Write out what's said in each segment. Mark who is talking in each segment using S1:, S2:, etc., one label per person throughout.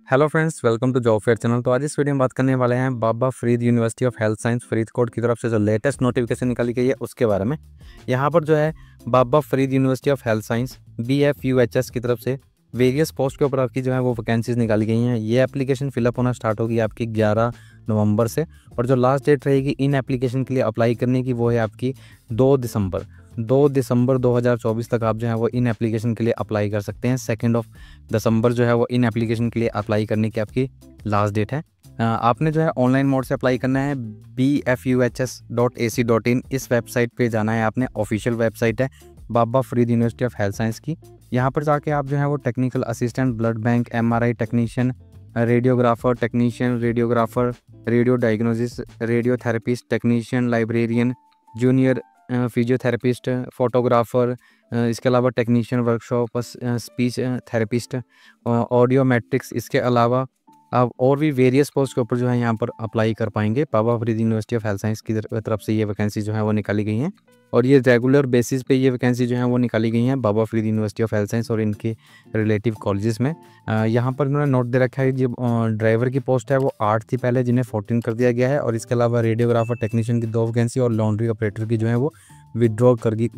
S1: Hello friends, welcome to job fair channel. तो आज इस वीडियो में बात करने वाले हैं Baba Farid university of health science Faridkot की तरफ से जो लेटेस्ट नोटिफिकेशन निकाली गई है उसके बारे में। यहाँ पर जो है Baba Farid university of health science BFUHS की तरफ से वेरियस पोस्ट के ऊपर आपकी जो है वो वैकेंसीज निकाली गई हैं। ये एप्लीकेशन फिलअप होना स्टार्ट होगी आपकी 11 नवंबर से, और जो लास्ट डेट रहेगी इन एप्लीकेशन के लिए अप्लाई करने की वो है आपकी 2 दिसंबर 2024 तक आप जो है वो इन एप्लीकेशन के लिए अप्लाई कर सकते हैं। 2 दिसंबर जो है वो इन एप्लीकेशन के लिए अप्लाई करने की आपकी लास्ट डेट है। आपने जो है ऑनलाइन मोड से अप्लाई करना है। bfuhs.ac.in इस वेबसाइट पे जाना है आपने। ऑफिशियल वेबसाइट है Baba Farid university of health science की। यहाँ पर जाके आप जो है वो technical assistant, blood bank, MRI technician, radiographer, radio diagnosis, radiotherapist technician, librarian, junior physiotherapist, photographer, इसके अलावा technician workshop, speech therapist, audiometrics, इसके अलावा आप और भी वेरियस पोस्ट के ऊपर जो है यहाँ पर अप्लाई कर पाएंगे। Baba Farid university of health science की तरफ से ये वैकेंसी जो है वो निकाली गई हैं, और ये रेगुलर बेसिस पे ये वैकेंसी जो है वो निकाली गई हैं Baba Farid university of health science और इनके रिलेटिव कॉलेजेस में। यहाँ पर उन्होंने नोट दे रखा है, जो ड्राइवर की पोस्ट है वो 8 थी पहले, जिन्हें 14 कर दिया गया है, और इसके अलावा रेडियोग्राफर टेक्नीशियन की 2 वैकेंसी और लॉन्ड्री ऑपरेटर की जो है वो विड्रॉ कर ली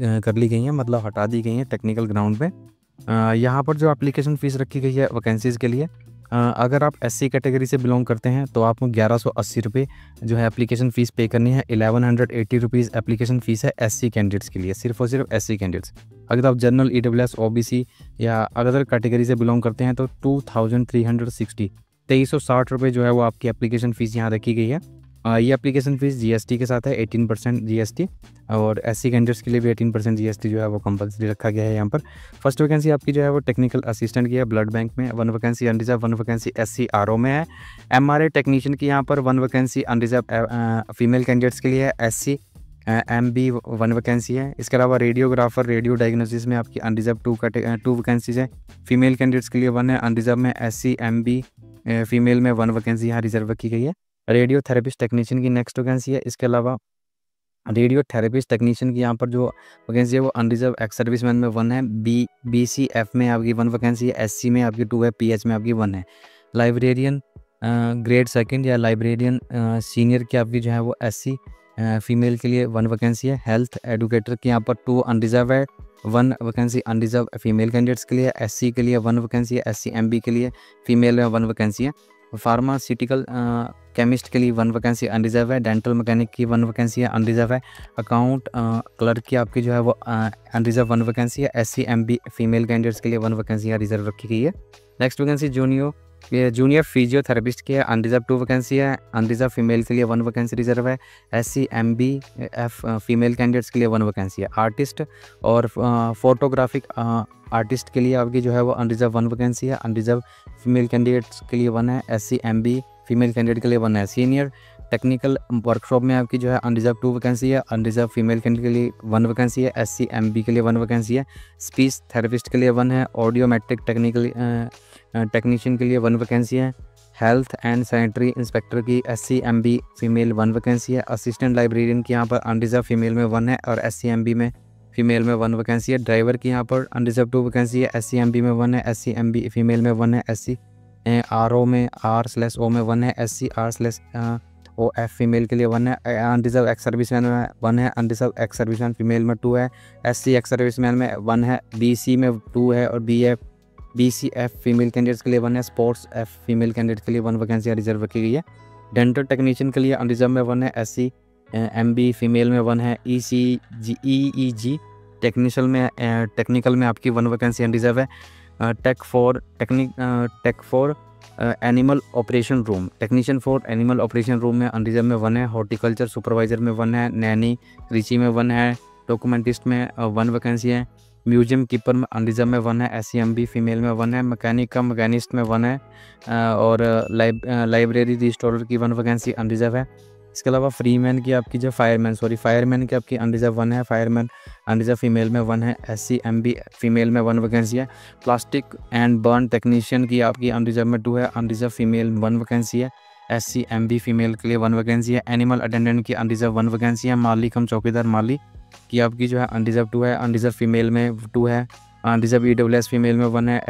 S1: गई हैं, मतलब हटा दी गई हैं टेक्निकल ग्राउंड पे। यहाँ पर जो एप्लीकेशन फ़ीस रखी गई है वैकेंसीज़ के लिए, अगर आप SC कैटेगरी से बिलोंग करते हैं तो आपको 1180 रुपये जो है एप्लीकेशन फ़ीस पे करनी है। 1180 रुपीज़ एप्लीकेशन फ़ीस है SC कैंडिडेट्स के लिए, सिर्फ और सिर्फ SC कैंडिडेट्स। अगर आप जनरल, EWS, OBC या अदर कैटेगरी से बिलोंग करते हैं तो 2360 2360 रुपये जो है वो आपकी एप्लीकेशन फ़ीस यहाँ रखी गई है। ये एप्लीकेशन फ़ीस GST के साथ है, 18% GST, और SC कैंडिडेट्स के लिए भी 18% GST जो है वो कंपल्सरी रखा गया है यहाँ पर। फर्स्ट वैकेंसी आपकी जो है वो टेक्निकल असिस्टेंट की है ब्लड बैंक में, 1 vacancy unreserved, 1 vacancy SC RO में है। MRI टेक्नीशियन की यहाँ पर 1 वैकेंसी अनरिजर्व फीमेल कैंडिडेट्स के लिए है। SC MB 1 वैकेंसी है। इसके अलावा रेडियोग्राफर, रेडियो डायग्नोसिस में आपकी अनरिजर्व 2 वैकेंसीज है। फीमेल कैंडिडेट्स के लिए 1 है। अनरिजर्व में SC MB फीमेल में 1 वैकेंसी यहाँ रिजर्व रखी गई है। रेडियो थेरेपिस्ट टेक्नीशियन की नेक्स्ट वैकेंसी है। इसके अलावा रेडियो थेरेपिस्ट टेक्नीशियन की यहाँ पर जो वैकेंसी है वो अनरिजर्व एक्स सर्विसमैन में 1 है। BCF में आपकी 1 वैकेंसी है। SC में आपकी 2 है। PH में आपकी 1 है। लाइब्रेरियन ग्रेड 2 या लाइब्रेरियन सीनियर की आपकी जो है वो SC फीमेल के लिए 1 वैकेंसी है। हेल्थ एडुकेटर की यहाँ पर 2 अनरिजर्व है। 1 वैकेंसी अनरिजर्व फीमेल कैंडिडेट्स के लिए। SC के लिए 1 वैकेंसी है। SC MB के लिए फीमेल में 1 वैकेंसी है। फार्मास्यूटिकल केमिस्ट के लिए 1 वैकेंसी अनरिजर्व है। डेंटल मैकेनिक की 1 वैकेंसी है, अनरिजर्व है। अकाउंट क्लर्क की आपकी जो है वो अनरिजर्व 1 वैकेंसी है। SC MB फीमेल कैंडिडेट्स के लिए 1 वैकेंसी रिजर्व रखी गई है। नेक्स्ट वैकेंसी जूनियर फिजियोथेरेपिस्ट की है, अनरिजर्व 2 वैकेंसी है। अनरिजर्व फीमेल के लिए 1 वैकेंसी रिजर्व है। SC MB फीमेल कैंडिडेट्स के लिए 1 वैकेंसी है। आर्टिस्ट और फोटोग्राफिक आर्टिस्ट के लिए आपकी जो है वो अनरिजर्व 1 वैकेंसी है। अनरिजर्व फीमेल कैंडिडेट्स के लिए 1 है। SC MB फीमेल कैंडिडेट के लिए 1 है। सीनियर टेक्निकल वर्कशॉप में आपकी जो है अनरिजर्व 2 वैकेंसी है। अनरिजर्व फीमेल कैंडिडेट के लिए 1 वैकेंसी है। SC MB के लिए 1 वैकेंसी है। स्पीच थेरेपिस्ट के लिए 1 है। ऑडियोमेट्रिक टेक्नीशियन के लिए 1 वैकेंसी है। हेल्थ एंड सैनिटरी इंस्पेक्टर की SC MB फीमेल 1 वैकेंसी है। असिस्टेंट लाइब्रेरियन की यहाँ पर अनरिजर्व फीमेल में 1 है और SC MB में फीमेल में 1 वैकेंसी है। ड्राइवर की यहाँ पर अनरिजर्व 2 वैकेंसी है। SC MB में 1 है। SC MB फीमेल में 1 है। SC RO में R/O में 1 है। SC R/OF फीमेल के लिए 1 है। अनरिजर्व एक्स सर्विसमैन में 1 है। अनरिजर्व एक्स सर्विसमैन फीमेल में 2 है। SC एक्स सर्विसमैन में 1 है। BC में 2 है और BCF फीमेल कैंडिडेट्स के लिए 1 है। स्पोर्ट्स F फीमेल कैंडिडेट के लिए 1 वैकेंसी रिजर्व रखी गई है। डेंटल टेक्नीशियन के लिए अनरिजर्व में 1 है। SC MB फीमेल में 1 है। EEG टेक्निकल में आपकी 1 वैकेंसी अनरिजर्व है। Tech for animal operation room technician for animal operation room में अनरिजर्व में 1 है। हॉर्टिकल्चर सुपरवाइजर में 1 है। नैनी कृषि में 1 है। डॉक्यूमेंटिस्ट में 1 वैकेंसी है। म्यूजियम कीपर में अनरिजर्व में 1 है। SC MB फीमेल में 1 है। मैकेनिस्ट में 1 है। और लाइब्रेरी रजिस्ट्रार की 1 वैकेंसी अनरिजर्व है। इसके अलावा फायरमैन की आपकी अनरिजर्व 1 है। फायरमैन अनरिजर्व फीमेल में 1 है। SC MB फीमेल में 1 वैकेंसी है। प्लास्टिक एंड बर्न टेक्नीशियन की आपकी अनरिजर्व में 2 है। अनरिजर्व फीमेल 1 वैकेंसी है। SC MB फीमेल के लिए 1 वैकेंसी है। एनिमल अटेंडेंट की अनरिजर्व 1 वैकेंसी है। माली कम चौकीदार माली की आपकी जो है अनरिजर्व 2 है। अनरिजर्व फीमेल में 2 है। अनरिजर्व EWS फीमेल में 1 है,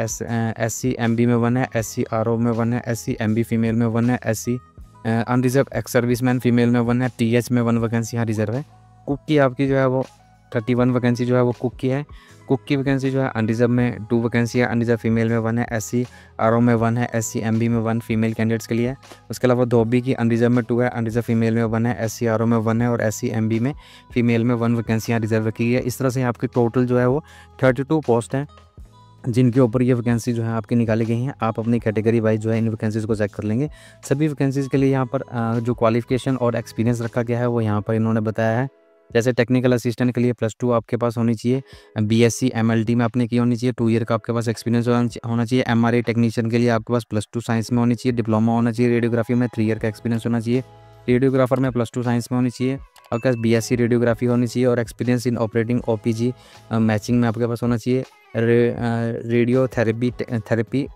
S1: SC MB में 1 है, SC RO में 1 है, SC MB फीमेल में 1 है, SC unreserved ex serviceman female में 1 है, TH में 1 वैकेंसी यहाँ रिजर्व है। कुक की आपकी जो है वो 31 वैकेंसी जो है वो कुक की है। कुक की वैकेंसी जो है अनरिजर्व में 2 वैकेंसी है, अनरिजर्व फीमेल में 1 है, SC RO में 1 है, SC MB में 1 फीमेल कैंडिडेट्स के लिए है। उसके अलावा धोबी की अनरिजर्व में 2 है, अनरिजर्व फीमेल में 1 है, SC RO में 1 है और SC MB में फीमेल में 1 वैकेंसियाँ रिजर्व रखी है। इस तरह से आपकी टोटल जो है वो 32 पोस्ट हैं जिनके ऊपर ये वैकेंसी जो है आपकी निकाली गई हैं। आप अपनी कैटेगरी वाइज जो है इन वैकेंसीज़ को चेक कर लेंगे। सभी वैकेंसीज़ के लिए यहाँ पर जो क्वालिफिकेशन और एक्सपीरियंस रखा गया है वो यहाँ पर इन्होंने बताया है। जैसे टेक्निकल असिस्टेंट के लिए +2 आपके पास होनी चाहिए, BSc MLT में आपने की होनी चाहिए, 2 ईयर का आपके पास एक्सपीरियंस होना चाहिए। MRI टेक्नीशियन के लिए आपके पास +2 साइंस में होनी चाहिए, डिप्लोमा होना चाहिए। रेडियोग्राफी में 3 ईयर का एक्सपीरियंस होना चाहिए। रेडियोग्राफर में +2 साइंस में होनी चाहिए। आपके पास BSc रेडियोग्राफी होनी चाहिए और experience in operating OPG matching में आपके पास होना चाहिए। रेडियो थेरेपी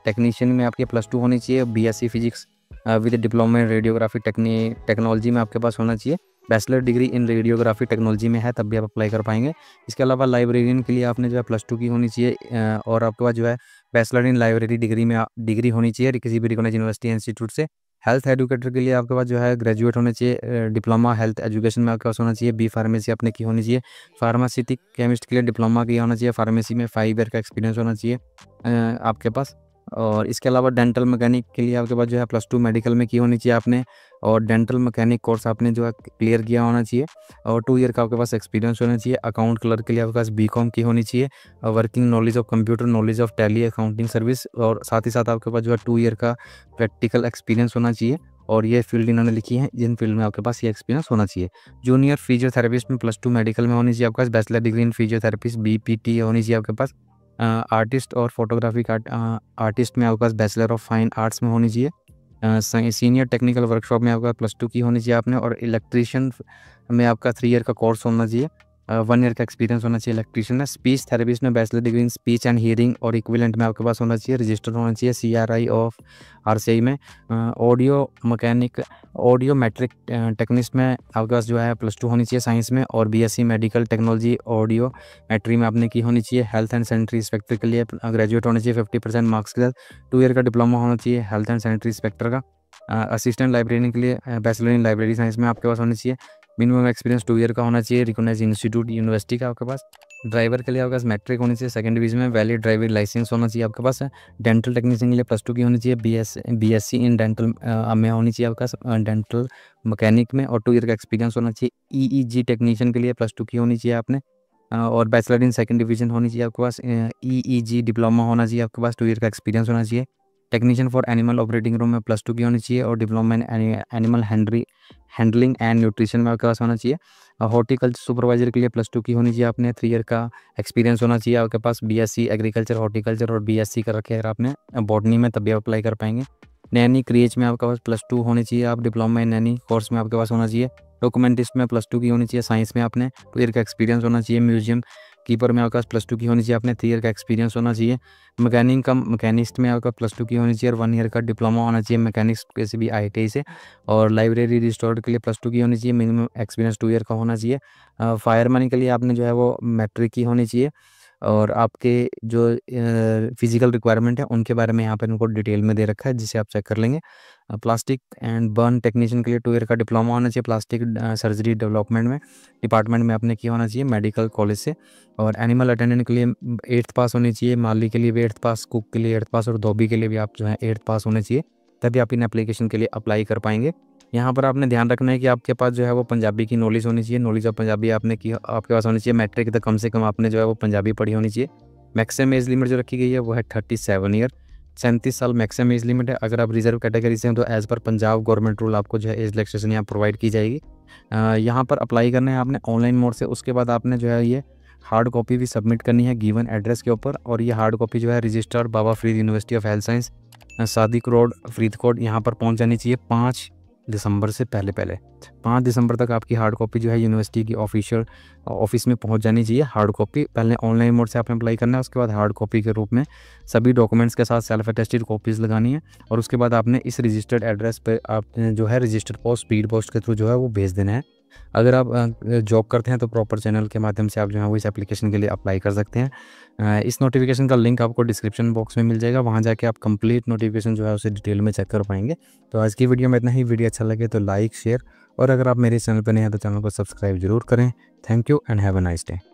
S1: टेक्नीशियन में आपके +2 होनी चाहिए। BSc physics with diploma in radiography technology में आपके पास होना चाहिए। बैचलर डिग्री इन रेडियोग्राफी टेक्नोलॉजी में है तब भी आप अप्लाई कर पाएंगे। इसके अलावा लाइब्रेरियन के लिए आपने जो है +2 की होनी चाहिए और आपके पास जो है बैचलर इन लाइब्रेरी डिग्री होनी चाहिए किसी भी रिकॉग्नाइज्ड यूनिवर्सिटी इंस्टीट्यूट से। हेल्थ एजुकेटर के लिए आपके पास जो है ग्रेजुएट होने चाहिए, डिप्लोमा हेल्थ एजुकेशन में आपके पास होना चाहिए। फार्मेसी आपने की होनी चाहिए। फार्मासिटिक केमिस्ट के लिए डिप्लोमा किया होना चाहिए। फार्मेसी में 5 ईयर का एक्सपीरियंस होना चाहिए आपके पास। और इसके अलावा डेंटल मैकेनिक के लिए आपके पास जो है +2 मेडिकल में की होनी चाहिए आपने और डेंटल मैकेनिक कोर्स आपने जो है क्लियर किया होना चाहिए और 2 ईयर का आपके पास एक्सपीरियंस होना चाहिए। अकाउंट क्लर्क के लिए आपके पास BCom की होनी चाहिए, working knowledge of computer, knowledge of tally, accounting service और साथ ही साथ आपके पास जो है 2 ईयर का प्रैक्टिकल एक्सपीरियंस होना चाहिए। और ये फील्ड इन्होंने लिखी है जिन फील्ड में आपके पास ये एक्सपीरियंस होना चाहिए। जूनियर फिजियोथेरेपिस्ट में +2 मेडिकल में होनी चाहिए आपके पास। Bachelor degree in physiotherapist BPT होनी चाहिए आपके पास। आर्टिस्ट और फोटोग्राफी का आर्टिस्ट में आपके पास बैचलर ऑफ फाइन आर्ट्स में होनी चाहिए। सीनियर टेक्निकल वर्कशॉप में आपका +2 की होनी चाहिए आपने और इलेक्ट्रीशियन में आपका 3 ईयर का कोर्स होना चाहिए। 1 ईयर का एक्सपीरियंस होना चाहिए इलेक्ट्रीशियन में। स्पीच थेरेपिस्ट में bachelor degree in speech and hearing और इक्विवेलेंट में आपके पास होना चाहिए। रजिस्टर होना चाहिए CRI ऑफ RCI में। ऑडियो मैट्रिक टेक्निस्ट में आपके पास जो है +2 होनी चाहिए साइंस में और BSc मेडिकल टेक्नोलॉजी ऑडियो मैट्री में आपने की होनी चाहिए। हेल्थ एंड सैनिटरी इंस्पेक्टर के लिए ग्रेजुएट होना चाहिए 50% मार्क्स के साथ। 2 ईयर का डिप्लोमा होना चाहिए हेल्थ एंड सैनिटरी इंस्पेक्टर का। असिस्टेंट लाइब्रेरियन के लिए बैचलर इन लाइब्रेरी साइंस में आपके पास होनी चाहिए। मिनिमम एक्सपीरियंस 2 ईयर का होना चाहिए रिकॉग्नाइज्ड इंस्टीट्यूट यूनिवर्सिटी का आपके पास। ड्राइवर के लिए आपके पास मैट्रिक होनी चाहिए 2nd डिवीजन में। वैलिड ड्राइविंग लाइसेंस होना चाहिए आपके पास। डेंटल टेक्नीशियन के लिए +2 की होनी चाहिए। BSc इन डेंटल में होनी चाहिए आपके पास डेंटल मैकेनिक में और 2 ईयर का एक्सपीरियंस होना चाहिए। EEG टेक्नीशियन के लिए +2 की होनी चाहिए आपने और बैचलर इन 2nd डिवीजन होनी चाहिए आपके पास। EEG डिप्लोमा होना चाहिए आपके पास। 2 ईयर का एक्सपीरियंस होना चाहिए। Technician for animal operating room में +2 की होनी चाहिए और diploma in animal handling and nutrition में आपके पास होना चाहिए। हॉर्टिकल्चर सुपरवाइजर के लिए +2 की होनी चाहिए आपने। 3 ईयर का एक्सपीरियंस होना चाहिए आपके पास। BSc एग्रीकल्चर हॉर्टिकल्चर और BSc कर रखे हैं आपने बॉटनी में तभी आप अप्लाई कर पाएंगे। नैनी क्रिएच में आपके पास +2 होनी चाहिए। आप डिप्लोमा इन नैनी कोर्स में आपके पास होना चाहिए। डॉक्यूमेंटिस्ट में +2 की होनी चाहिए साइंस में आपने। 2 ईयर का एक्सपीरियंस होना चाहिए। म्यूजियम कीपर में आपके पास +2 की होनी चाहिए आपने। 3 ईयर का एक्सपीरियंस होना चाहिए। मैकेनिस्ट में आपका +2 की होनी चाहिए और 1 ईयर का डिप्लोमा होना चाहिए मैकेनिक्स किसी भी ITI से। और लाइब्रेरी रिस्टोर के लिए +2 की होनी चाहिए। मिनिमम एक्सपीरियंस 2 ईयर का होना चाहिए। फायरमैन के लिए आपने जो है वो मैट्रिक की होनी चाहिए और आपके जो फिजिकल रिक्वायरमेंट है उनके बारे में यहाँ पर उनको डिटेल में दे रखा है जिसे आप चेक कर लेंगे। प्लास्टिक एंड बर्न टेक्नीशियन के लिए 2 ईयर का डिप्लोमा होना चाहिए प्लास्टिक सर्जरी डेवलपमेंट में डिपार्टमेंट में आपने किया होना चाहिए मेडिकल कॉलेज से। और एनिमल अटेंडेंट के लिए 8th पास होनी चाहिए। माली के लिए भी 8th पास, कुक के लिए 8th पास और धोबी के लिए भी आप जो है 8th पास होने चाहिए तभी आप इन एप्लीकेशन के लिए अप्लाई कर पाएंगे। यहाँ पर आपने ध्यान रखना है कि आपके पास जो है वो पंजाबी की नॉलेज होनी चाहिए। नॉलेज ऑफ पंजाबी आपने की आपके पास होनी चाहिए। मैट्रिक तक कम से कम आपने जो है वो पंजाबी पढ़ी होनी चाहिए। मैक्सिमम एज लिमिट जो रखी गई है वो है 37 ईयर। 37 साल मैक्सिमम एज लिमिट है। अगर आप रिजर्व कैटेगरी से हैं तो as per Punjab government rule आपको जो है एज रिलैक्सेशन यहाँ प्रोवाइड की जाएगी। यहाँ पर अप्लाई करना है आपने ऑनलाइन मोड से। उसके बाद आपने जो है ये हार्ड कॉपी भी सबमिट करनी है गिवन एड्रेस के ऊपर और ये हार्ड कॉपी जो है registered Baba Farid university of health science Sadiq road Faridkot यहाँ पर पहुँच जानी चाहिए 5 दिसंबर से पहले 5 दिसंबर तक आपकी हार्ड कॉपी जो है यूनिवर्सिटी की ऑफिशियल ऑफिस में पहुंच जानी चाहिए। हार्ड कॉपी पहले ऑनलाइन मोड से आपने अप्लाई करना है, उसके बाद हार्ड कॉपी के रूप में सभी डॉक्यूमेंट्स के साथ सेल्फ अटेस्टेड कॉपीज़ लगानी है और उसके बाद आपने इस रजिस्टर्ड एड्रेस पर आपने जो है रजिस्टर्ड पोस्ट स्पीड पोस्ट के थ्रू जो है वो भेज देना है। अगर आप जॉब करते हैं तो प्रॉपर चैनल के माध्यम से आप जो है वो इस एप्लीकेशन के लिए अप्लाई कर सकते हैं। इस नोटिफिकेशन का लिंक आपको डिस्क्रिप्शन बॉक्स में मिल जाएगा, वहाँ जाके आप कंप्लीट नोटिफिकेशन जो है उसे डिटेल में चेक कर पाएंगे। तो आज की वीडियो में इतना ही। वीडियो अच्छा लगे तो लाइक शेयर, और अगर आप मेरे चैनल पर नए हैं तो चैनल को सब्सक्राइब जरूर करें। Thank you and have a nice day.